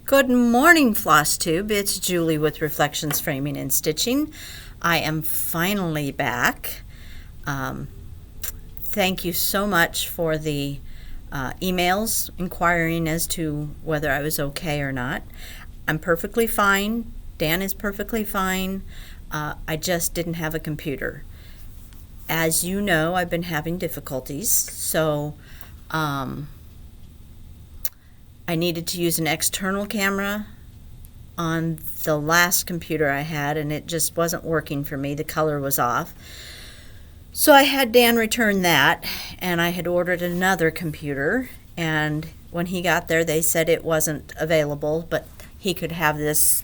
Good morning, Floss Tube. It's Julie with Reflections Framing and Stitching. I am finally back. Thank you so much for the emails inquiring as to whether I was okay or not. I'm perfectly fine. Dan is perfectly fine. I just didn't have a computer. As you know, I've been having difficulties, so I needed to use an external camera on the last computer I had, and it just wasn't working for me. The color was off. So I had Dan return that, and I had ordered another computer, and when he got there, they said it wasn't available, but he could have this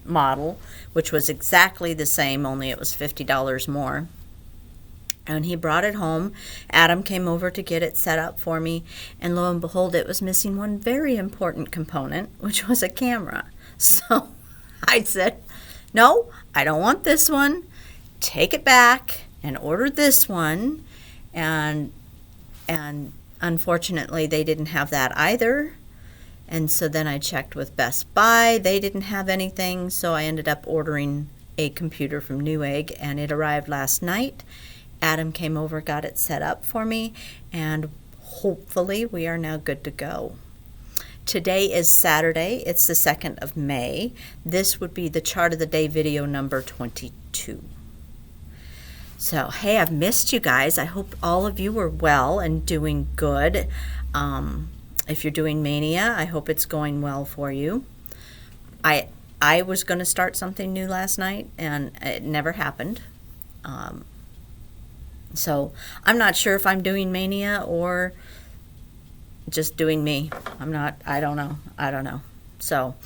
model, which was exactly the same, only it was $50 more. And he brought it home. Adam came over to get it set up for me, and lo and behold, it was missing one very important component, which was a camera. So I said, no, I don't want this one. Take it back and order this one. And unfortunately, they didn't have that either. And so then I checked with Best Buy. They didn't have anything, so I ended up ordering a computer from Newegg, and it arrived last night. Adam came over, got it set up for me, and hopefully we are now good to go. Today is Saturday. It's the 2nd of May. This would be the Chart of the Day video number 22. So, hey, I've missed you guys. I hope all of you are well and doing good. If you're doing Mania, I hope it's going well for you. I was going to start something new last night, and it never happened. So I'm not sure if I'm doing Mania or just doing me. I don't know. So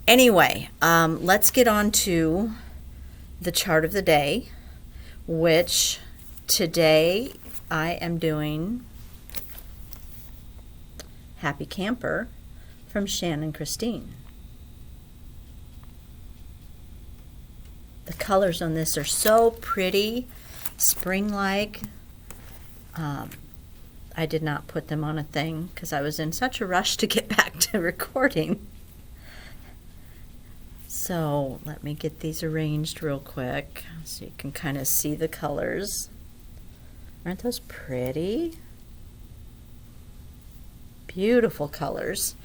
anyway, let's get on to the chart of the day, which today I am doing Happy Camper from Shannon Christine. The colors on this are so pretty. Spring-like. I did not put them on a thing because I was in such a rush to get back to recording. So let me get these arranged real quick so you can kind of see the colors. Aren't those pretty? Beautiful colors.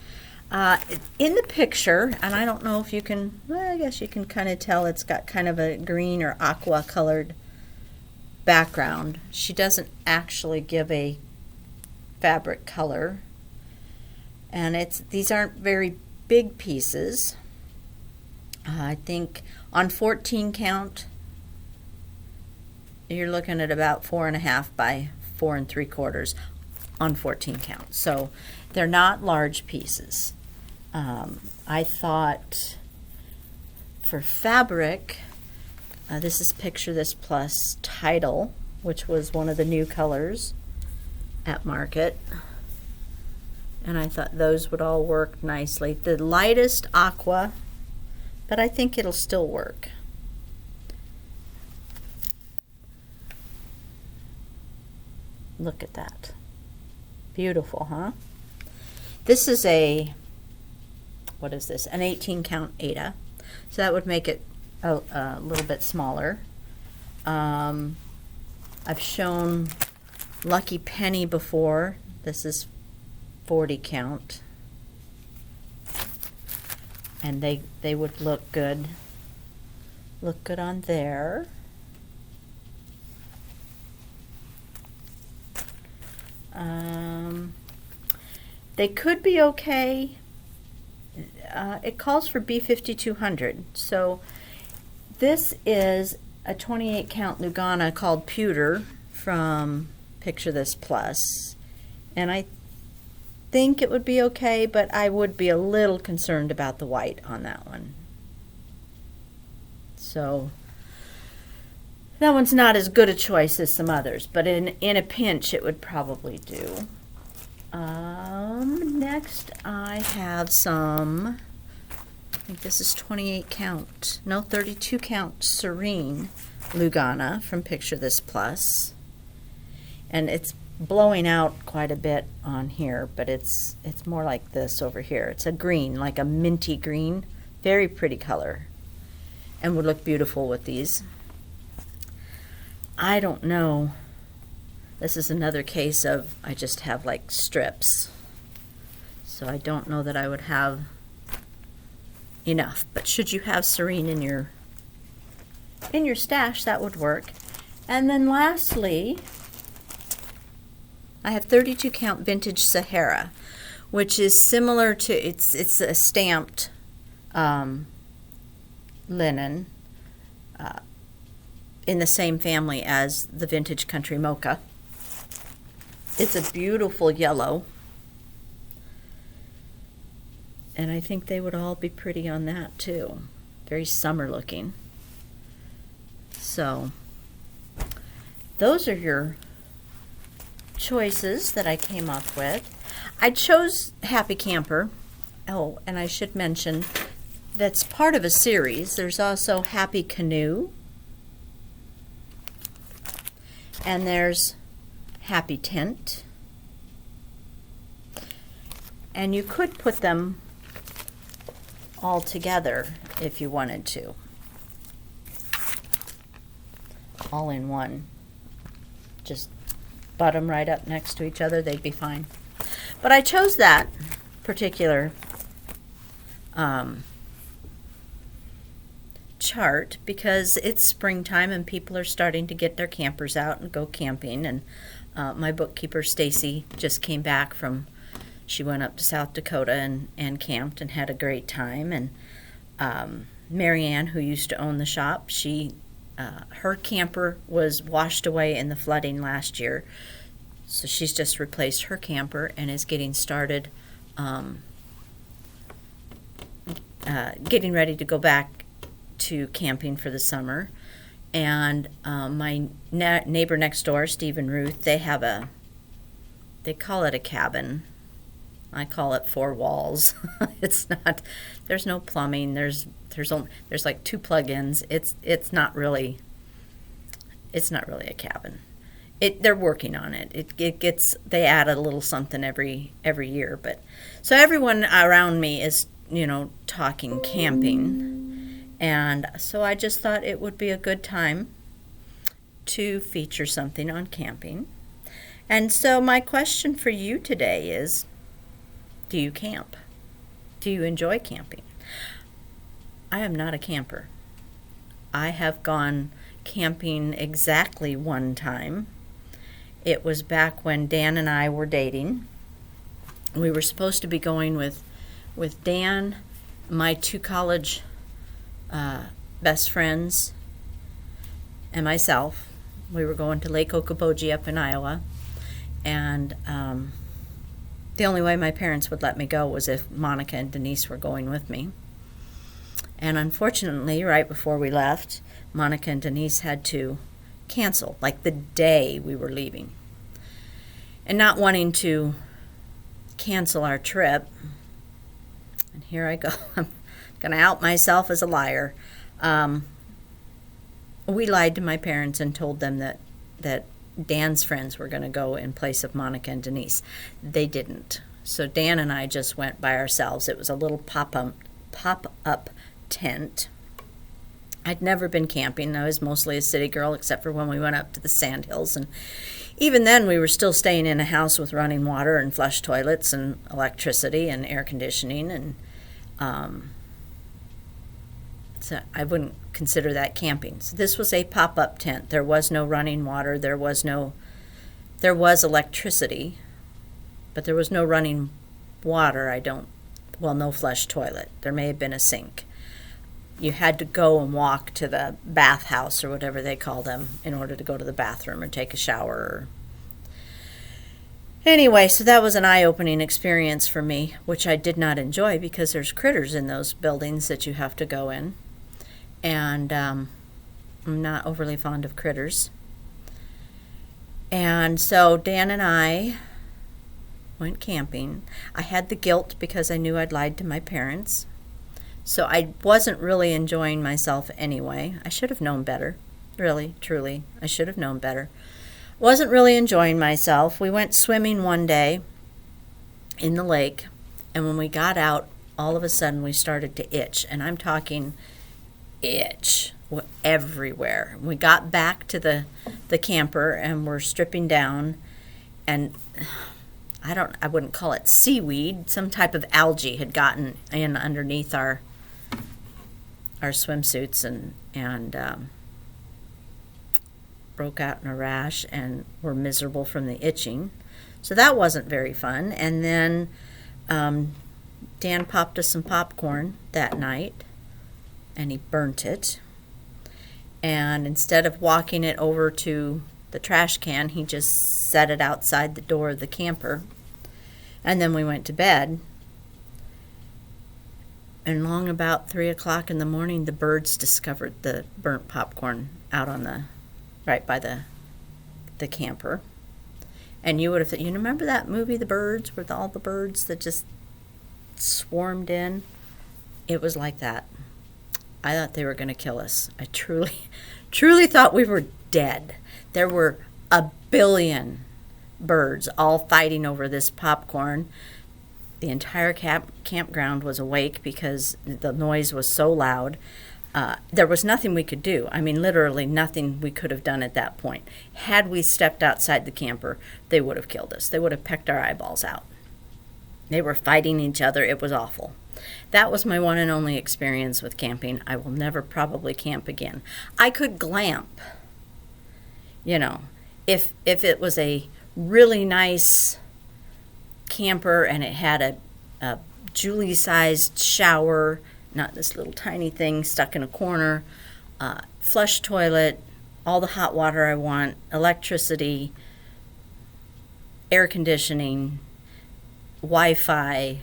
In the picture, and I don't know if you can, well, I guess you can kind of tell it's got kind of a green or aqua colored background. She doesn't actually give a fabric color, and these aren't very big pieces. I think on 14 count you're looking at about 4.5 by 4 3/4 on 14 count, so they're not large pieces. I thought for fabric, this is Picture This Plus Tidal, which was one of the new colors at Market. And I thought those would all work nicely. The lightest aqua, but I think it'll still work. Look at that. Beautiful, huh? This is what is this? An 18 count Aida. So that would make it a little bit smaller. I've shown Lucky Penny before. This is 40 count, and they would look good on there. They could be okay. It calls for B5200, so this is a 28 count Lugana called Pewter from Picture This Plus, and I think it would be okay, but I would be a little concerned about the white on that one. So that one's not as good a choice as some others, but in a pinch it would probably do. Next I have some, I think this is 28 count, no, 32 count Serene Lugana from Picture This Plus. And it's blowing out quite a bit on here, but it's more like this over here. It's a green, like a minty green, very pretty color, and would look beautiful with these. I don't know. This is another case of I just have like strips, so I don't know that I would have enough. But should you have Serene in your stash, that would work. And then lastly, I have 32 count vintage Sahara, which is similar to, it's a stamped linen in the same family as the vintage Country Mocha. It's a beautiful yellow, and I think they would all be pretty on that too. Very summer looking. So those are your choices that I came up with. I chose Happy Camper. Oh, and I should mention that's part of a series. There's also Happy Canoe, and there's Happy Tent. And you could put them all together if you wanted to, all in one. Just butt them right up next to each other, they'd be fine. But I chose that particular chart because it's springtime and people are starting to get their campers out and go camping. And my bookkeeper Stacy just came back from, she went up to South Dakota and camped and had a great time. And Marianne, who used to own the shop, her camper was washed away in the flooding last year, so she's just replaced her camper and is getting started getting ready to go back to camping for the summer. And my neighbor next door, Steve and Ruth, they call it a cabin. I call it 4 walls. It's not, there's no plumbing, there's like 2 plug-ins. It's not really a cabin. They're working on it. They add a little something every year. But so everyone around me is, talking camping, and so I just thought it would be a good time to feature something on camping. And so my question for you today is, do you camp? Do you enjoy camping? I am not a camper. I have gone camping exactly one time. It was back when Dan and I were dating. We were supposed to be going with Dan, my 2 college best friends, and myself. We were going to Lake Okoboji up in Iowa, and the only way my parents would let me go was if Monica and Denise were going with me. And unfortunately, right before we left, Monica and Denise had to cancel, like the day we were leaving. And not wanting to cancel our trip, and here I go, I'm going to out myself as a liar. We lied to my parents and told them that Dan's friends were going to go in place of Monica and Denise. They didn't. So Dan and I just went by ourselves. It was a little pop-up tent. I'd never been camping. I was mostly a city girl, except for when we went up to the Sandhills. And even then, we were still staying in a house with running water and flush toilets and electricity and air conditioning. And so I wouldn't consider that camping. So this was a pop-up tent. There was no running water. There was electricity, but there was no running water. No flush toilet. There may have been a sink. You had to go and walk to the bathhouse or whatever they call them in order to go to the bathroom or take a shower. Anyway, so that was an eye-opening experience for me, which I did not enjoy because there's critters in those buildings that you have to go in. And I'm not overly fond of critters. And so Dan and I went camping. I had the guilt because I knew I'd lied to my parents. So I wasn't really enjoying myself anyway. I should have known better. Really, truly, I should have known better. Wasn't really enjoying myself. We went swimming one day in the lake, and when we got out, all of a sudden we started to itch, and I'm talking itch everywhere. We got back to the camper and we're stripping down, and I wouldn't call it seaweed, some type of algae had gotten in underneath our swimsuits and broke out in a rash, and were miserable from the itching. So that wasn't very fun. And then Dan popped us some popcorn that night, and he burnt it. And instead of walking it over to the trash can, he just set it outside the door of the camper. And then we went to bed. And long about 3 o'clock in the morning, the birds discovered the burnt popcorn out on right by the camper. And you would have, you remember that movie, The Birds, with all the birds that just swarmed in? It was like that. I thought they were going to kill us. I truly thought we were dead. There were a billion birds all fighting over this popcorn. The entire campground was awake because the noise was so loud. There was nothing we could do. I mean, literally nothing we could have done at that point. Had we stepped outside the camper, they would have killed us. They would have pecked our eyeballs out. They were fighting each other. It was awful. That was my one and only experience with camping. I will never probably camp again. I could glamp, if it was a really nice camper and it had a Julie-sized shower, not this little tiny thing stuck in a corner, flush toilet, all the hot water I want, electricity, air conditioning, Wi-Fi,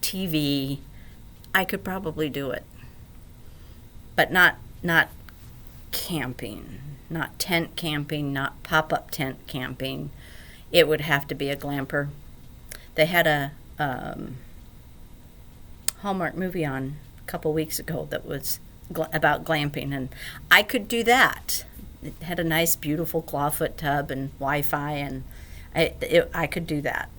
TV. I could probably do it. But not camping, not tent camping, not pop-up tent camping. It would have to be a glamper. They had a Hallmark movie on a couple weeks ago that was about glamping, and I could do that. It had a nice, beautiful clawfoot tub and Wi-Fi, and I could do that.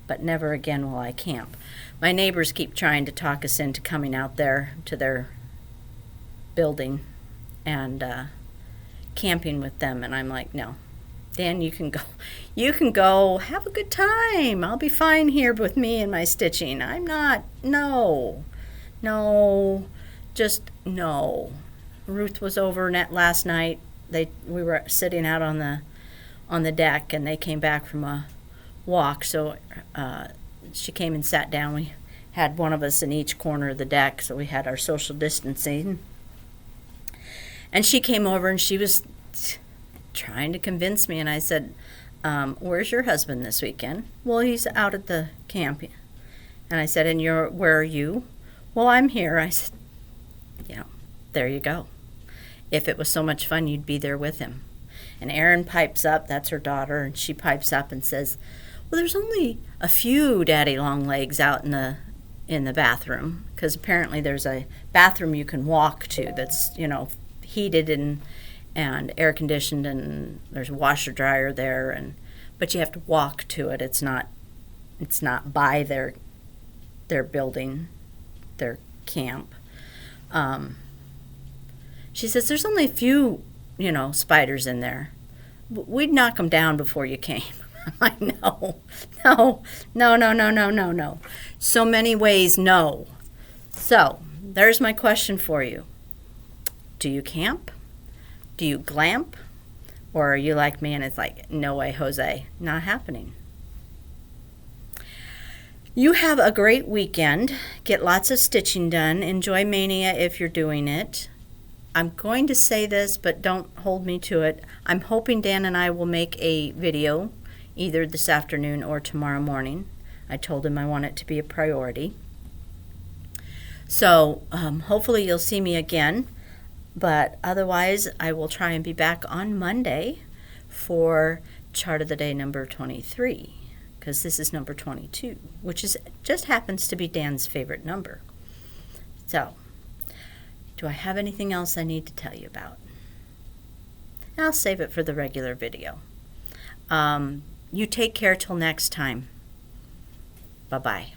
But never again will I camp. My neighbors keep trying to talk us into coming out there to their building and camping with them, and I'm like, no. Dan, you can go. You can go. Have a good time. I'll be fine here with me and my stitching. I'm not. No. Just no. Ruth was over last night. We were sitting out on the deck, and they came back from a walk. So she came and sat down. We had one of us in each corner of the deck, so we had our social distancing. And she came over, and she was trying to convince me, and I said, where's your husband this weekend? Well, he's out at the camp. And I said, and where are you? Well, I'm here. I said, there you go. If it was so much fun, you'd be there with him. And Erin pipes up, that's her daughter, and she pipes up and says, well, there's only a few daddy long legs out in the bathroom, because apparently there's a bathroom you can walk to that's, heated and air conditioned, and there's a washer dryer there, but you have to walk to it. It's not by their building, their camp. She says there's only a few spiders in there. We'd knock them down before you came. I'm like, no. So many ways no. So there's my question for you. Do you camp? Do you glamp? Or are you like me and it's like, no way, Jose, not happening? You have a great weekend. Get lots of stitching done. Enjoy Mania if you're doing it. I'm going to say this, but don't hold me to it. I'm hoping Dan and I will make a video either this afternoon or tomorrow morning. I told him I want it to be a priority. So hopefully you'll see me again. But otherwise, I will try and be back on Monday for Chart of the Day number 23, because this is number 22, which just happens to be Dan's favorite number. So, do I have anything else I need to tell you about? And I'll save it for the regular video. You take care till next time. Bye-bye.